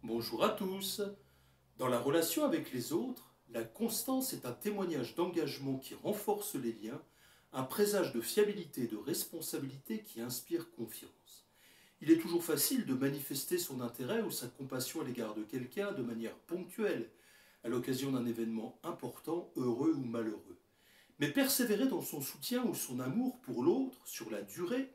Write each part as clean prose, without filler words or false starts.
Bonjour à tous. Dans la relation avec les autres, la constance est un témoignage d'engagement qui renforce les liens, un présage de fiabilité et de responsabilité qui inspire confiance. Il est toujours facile de manifester son intérêt ou sa compassion à l'égard de quelqu'un de manière ponctuelle, à l'occasion d'un événement important, heureux ou malheureux. Mais persévérer dans son soutien ou son amour pour l'autre sur la durée,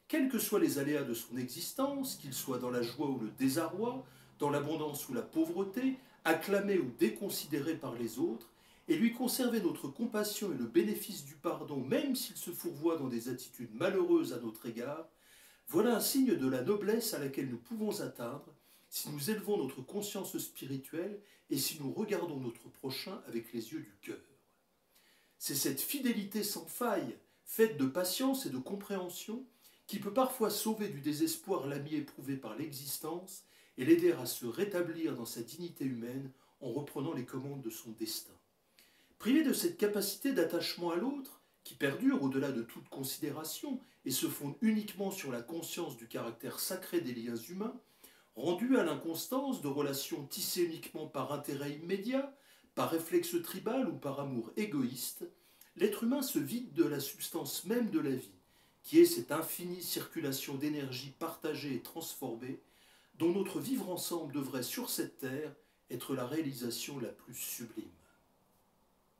quels que soient les aléas de son existence, qu'ils soient dans la joie ou le désarroi, dans l'abondance ou la pauvreté, acclamé ou déconsidéré par les autres, et lui conserver notre compassion et le bénéfice du pardon, même s'il se fourvoie dans des attitudes malheureuses à notre égard, voilà un signe de la noblesse à laquelle nous pouvons atteindre si nous élevons notre conscience spirituelle et si nous regardons notre prochain avec les yeux du cœur. C'est cette fidélité sans faille, faite de patience et de compréhension, qui peut parfois sauver du désespoir l'ami éprouvé par l'existence et l'aider à se rétablir dans sa dignité humaine en reprenant les commandes de son destin. Privé de cette capacité d'attachement à l'autre, qui perdure au-delà de toute considération et se fonde uniquement sur la conscience du caractère sacré des liens humains, rendu à l'inconstance de relations tissées uniquement par intérêt immédiat, par réflexe tribal ou par amour égoïste, l'être humain se vide de la substance même de la vie, qui est cette infinie circulation d'énergie partagée et transformée, dont notre vivre ensemble devrait sur cette terre être la réalisation la plus sublime.